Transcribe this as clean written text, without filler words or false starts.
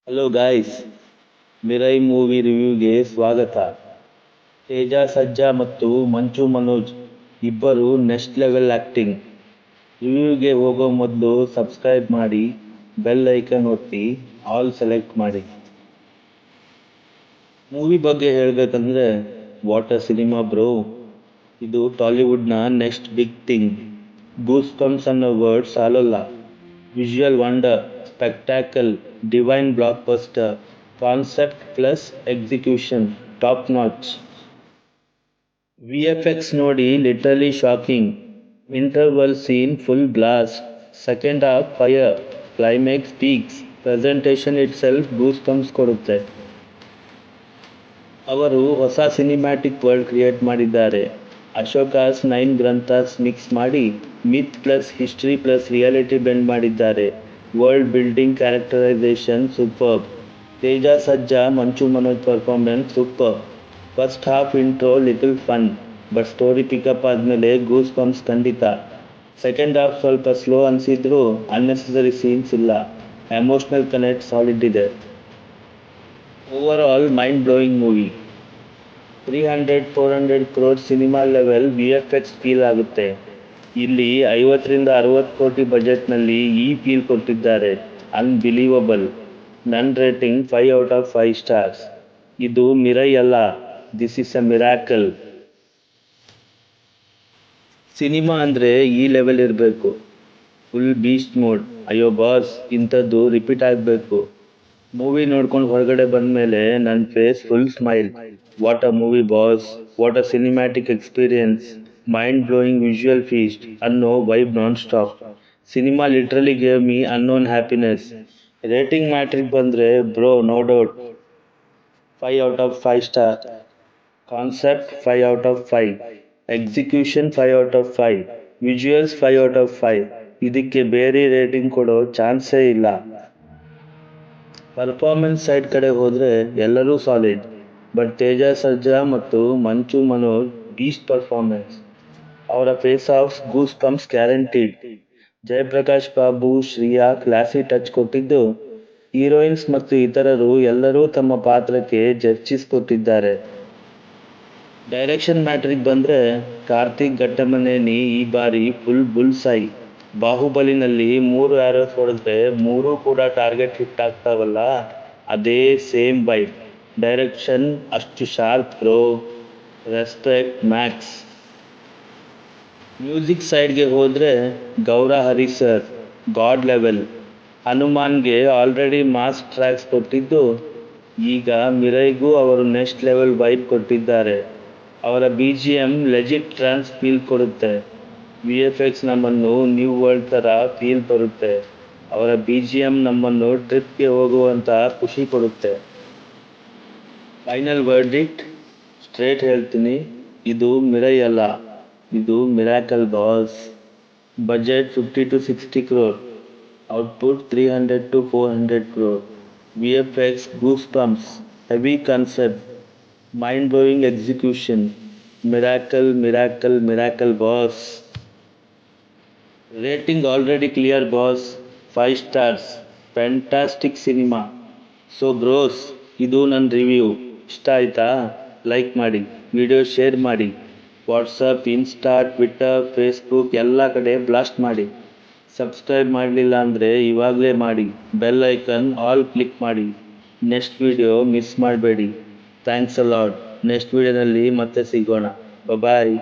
Hello guys, ಮಿರೈ movie ರಿವ್ಯೂಗೆ ಸ್ವಾಗತ. ತೇಜ ಸರ್ಜಾ ಮತ್ತು ಮಂಚು ಮನೋಜ್ ಇಬ್ಬರು ನೆಕ್ಸ್ಟ್ ಲೆವೆಲ್ ಆಕ್ಟಿಂಗ್. ರಿವ್ಯೂಗೆ ಹೋಗೋ ಮೊದಲು ಸಬ್ಸ್ಕ್ರೈಬ್ ಮಾಡಿ, ಬೆಲ್ ಐಕನ್ ಒತ್ತಿ ಆಲ್ ಸೆಲೆಕ್ಟ್ ಮಾಡಿ. ಮೂವಿ ಬಗ್ಗೆ ಹೇಳಬೇಕಂದ್ರೆ ವಾಟ್ ಅ ಸಿನಿಮಾ ಬ್ರೋ. ಇದು ಟಾಲಿವುಡ್ನ next big thing. Goosebumps ಅನ್ನೋ ವರ್ಡ್ ಸಾಲಲ್ಲ. Visual wonder, spectacle, divine blockbuster, concept plus execution top notch. VFX ನೋಡಿ literally shocking. Interval scene full blast, second half fire, climax peaks, presentation itself goosebumps ಕೊಡುತ್ತೆ. ಅವರು ಹೊಸ cinematic world create ಮಾಡಿದ್ದಾರೆ. ಅಶೋಕಾಸ್ 9 ಗ್ರಂಥಾಸ್ mix ಮಾಡಿ myth plus history plus reality bend ಮಾಡಿದ್ದಾರೆ. World building, characterization superb. Teja Sarja Manchu Manoj performance super. First half intro little fun, but story pick up ಆದಮೇಲೆ goosebumps ಖಂಡಿತ. Second half ಸ್ವಲ್ಪ ಸ್ಲೋ ಅನಿಸಿದ್ರೂ ಅನ್ನೆಸೆಸರಿ ಸೀನ್ಸ್ ಇಲ್ಲ. Emotional connect solid ಇದೆ. Overall mind blowing movie. 300-400 crore cinema level VFX feel ಆಗುತ್ತೆ. ಇಲ್ಲಿ 50-60 ಕೋಟಿ ಬಜೆಟ್ನಲ್ಲಿ ಈ ಫೀಲ್ ಕೊಟ್ಟಿದ್ದಾರೆ. ಅನ್ಬಿಲೀವಬಲ್. ನನ್ನ ರೇಟಿಂಗ್ 5/5 ಸ್ಟಾರ್ಸ್. ಇದು ಮಿರೈ ಅಲ್ಲ, this is a miracle. Cinema ಅಂದರೆ ಈ ಲೆವೆಲ್ ಇರಬೇಕು. Full beast mode. ಅಯ್ಯೋ ಬಾಸ್, ಇಂಥದ್ದು ರಿಪೀಟ್ ಆಗಬೇಕು. ಮೂವಿ ನೋಡ್ಕೊಂಡು ಹೊರಗಡೆ ಬಂದಮೇಲೆ ನನ್ನ face full smile. What a movie boss, what a cinematic experience, mind blowing visual feast ಅನ್ನೋ vibe non stop. Cinema literally gave me unknown happiness. Rating metric ಬಂದರೆ bro, no doubt 5/5 star. Concept 5/5. Execution 5/5. Visuals 5/5. ಇದಕ್ಕೆ ಬೇರೆ rating ಕೊಡೋ ಚಾನ್ಸೇ ಇಲ್ಲ. Performance side ಕಡೆ ಹೋದರೆ ಎಲ್ಲರೂ ಸಾಲಿಡ್, ಬಟ್ ತೇಜ ಸರ್ಜಾ ಮತ್ತು ಮಂಚು ಮನೋಜ್ ಬೀಸ್ಟ್ ಪರ್ಫಾರ್ಮೆನ್ಸ್. ಅವರ face off goose bumps guaranteed. Jayaprakash Babu, Shriya classy touch ಕೊಟ್ಟಿದ್ದು. ಹೀರೋಯಿನ್ಸ್ ಮತ್ತು ಇತರರು ಎಲ್ಲರೂ ತಮ್ಮ ಪಾತ್ರಕ್ಕೆ ಜಸ್ಟಿಸ್ ಕೊಟ್ಟಿದ್ದಾರೆ. ಡೈರೆಕ್ಷನ್ ಮ್ಯಾಟ್ರಿಗೆ ಬಂದರೆ ಕಾರ್ತಿಕ್ ಘಟ್ಟಮನೇನಿ ಈ ಬಾರಿ ಫುಲ್ ಬುಲ್ಸ್ ಐ. ಬಾಹುಬಲಿನಲ್ಲಿ 3 ಆ್ಯರೋಸ್ ಹೊಡೆದ್ರೆ 3 ಕೂಡ ಟಾರ್ಗೆಟ್ ಹಿಟ್ ಆಗ್ತಾವಲ್ಲ, ಅದೇ ಸೇಮ್ ವೈಬ್. ಡೈರೆಕ್ಷನ್ ಅಷ್ಟು sharp bro, respect max. Music ಸೈಡ್ಗೆ ಹೋದರೆ Gowra Hari sir god level. ಹನುಮಾನ್ಗೆ ಆಲ್ರೆಡಿ ಮಾಸ್ ಟ್ರ್ಯಾಕ್ಸ್ ಕೊಟ್ಟಿದ್ದು, ಈಗ ಮಿರೈಗೂ ಅವರು ನೆಕ್ಸ್ಟ್ ಲೆವೆಲ್ ವೈಬ್ ಕೊಟ್ಟಿದ್ದಾರೆ. ಅವರ BGM ಲೆಜಿಟ್ ಟ್ರಾನ್ಸ್ ಫೀಲ್ ಕೊಡುತ್ತೆ. ವಿಎಫ್ಎಕ್ಸ್ ನಮ್ಮನ್ನು ನ್ಯೂ ವರ್ಲ್ಡ್ ಥರ ಫೀಲ್ ಬರುತ್ತೆ. ಅವರ BGM ನಮ್ಮನ್ನು ಟ್ರಿಪ್ಗೆ ಹೋಗುವಂಥ ಖುಷಿ ಕೊಡುತ್ತೆ. ಫೈನಲ್ ವರ್ಡಿಕ್ಟ್ ಸ್ಟ್ರೇಟ್ ಹೇಳ್ತೀನಿ, ಇದು ಮಿರೈ ಅಲ್ಲ, ಇದು miracle boss. Budget 50-60 crore, output 300-400 crore. VFX goose bumps, heavy concept, mind blowing execution. Miracle miracle miracle boss. Rating already clear boss, 5 stars. Fantastic cinema. So bros, ಇದು ನನ್ನ ರಿವ್ಯೂ. ಇಷ್ಟ ಆಯ್ತಾ? Like ಮಾಡಿ, video share ಮಾಡಿ, WhatsApp, insta, Twitter, Facebook ಎಲ್ಲ ಕಡೆ blast ಮಾಡಿ. Subscribe ಮಾಡಲಿಲ್ಲ ಅಂದರೆ ಇವಾಗಲೇ ಮಾಡಿ, ಬೆಲ್ ಐಕನ್ ಆಲ್ ಕ್ಲಿಕ್ ಮಾಡಿ. ನೆಕ್ಸ್ಟ್ ವಿಡಿಯೋ ಮಿಸ್ ಮಾಡಬೇಡಿ. Thanks a lot. ನೆಕ್ಸ್ಟ್ ವಿಡಿಯೋನಲ್ಲಿ ಮತ್ತೆ ಸಿಗೋಣ. ಬಾಯ್.